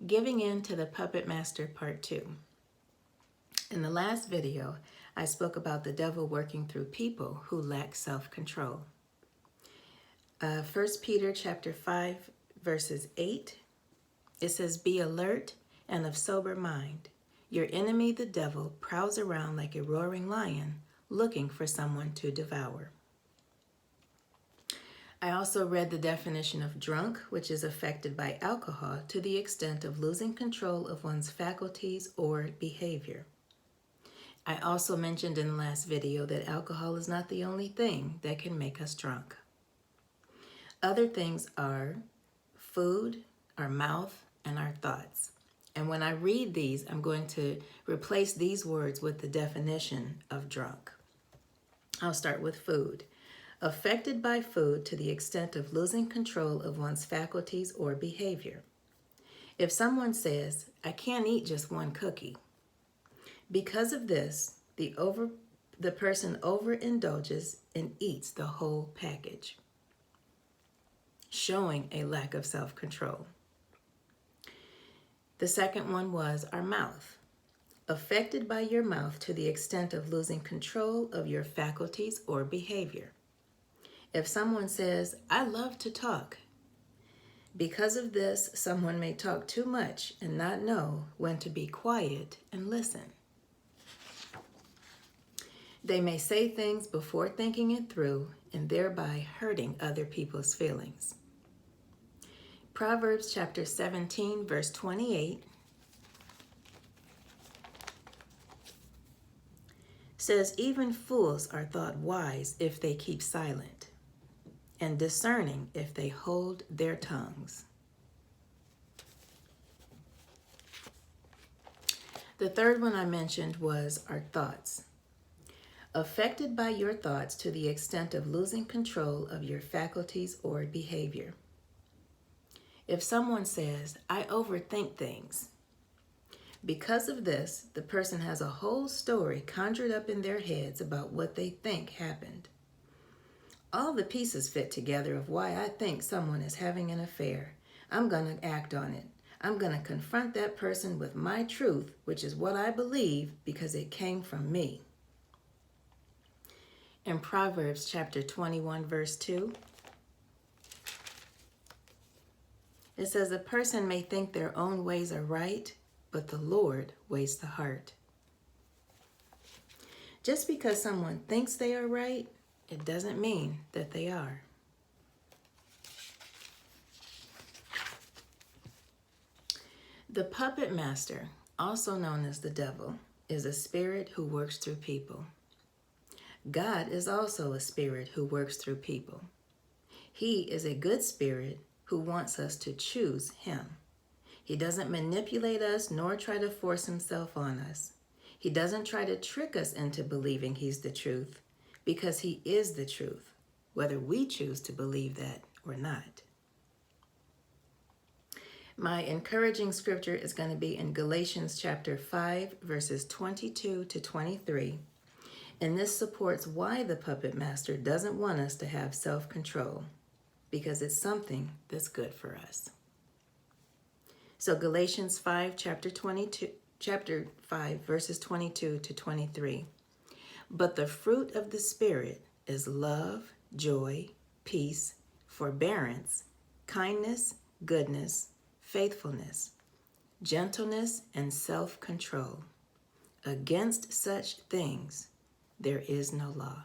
Giving in to the Puppet Master Part 2. In the last video, I spoke about the devil working through people who lack self-control. 1 Peter chapter 5, verses 8, it says, "Be alert and of sober mind. Your enemy, the devil, prowls around like a roaring lion, looking for someone to devour." I also read the definition of drunk, which is affected by alcohol to the extent of losing control of one's faculties or behavior. I also mentioned in the last video that alcohol is not the only thing that can make us drunk. Other things are food, our mouth, and our thoughts. And when I read these, I'm going to replace these words with the definition of drunk. I'll start with food. Affected by food to the extent of losing control of one's faculties or behavior. If someone says, "I can't eat just one cookie," because of this, the person overindulges and eats the whole package, showing a lack of self-control. The second one was our mouth. Affected by your mouth to the extent of losing control of your faculties or behavior. If someone says, "I love to talk," because of this, someone may talk too much and not know when to be quiet and listen. They may say things before thinking it through and thereby hurting other people's feelings. Proverbs chapter 17, verse 28 says, "Even fools are thought wise if they keep silent, and discerning if they hold their tongues." The third one I mentioned was our thoughts. Affected by your thoughts to the extent of losing control of your faculties or behavior. If someone says, "I overthink things," because of this, the person has a whole story conjured up in their heads about what they think happened. All the pieces fit together of why I think someone is having an affair. I'm going to act on it. I'm going to confront that person with my truth, which is what I believe because it came from me. In Proverbs chapter 21, verse 2, it says, "A person may think their own ways are right, but the Lord weighs the heart." Just because someone thinks they are right, it doesn't mean that they are. The puppet master, also known as the devil, is a spirit who works through people. God is also a spirit who works through people. He is a good spirit who wants us to choose him. He doesn't manipulate us nor try to force himself on us. He doesn't try to trick us into believing he's the truth, because he is the truth, whether we choose to believe that or not. My encouraging scripture is going to be in Galatians chapter 5, verses 22 to 23. And this supports why the puppet master doesn't want us to have self-control, because it's something that's good for us. So Galatians 5, chapter 5, verses 22 to 23. "But the fruit of the Spirit is love, joy, peace, forbearance, kindness, goodness, faithfulness, gentleness, and self-control. Against such things there is no law."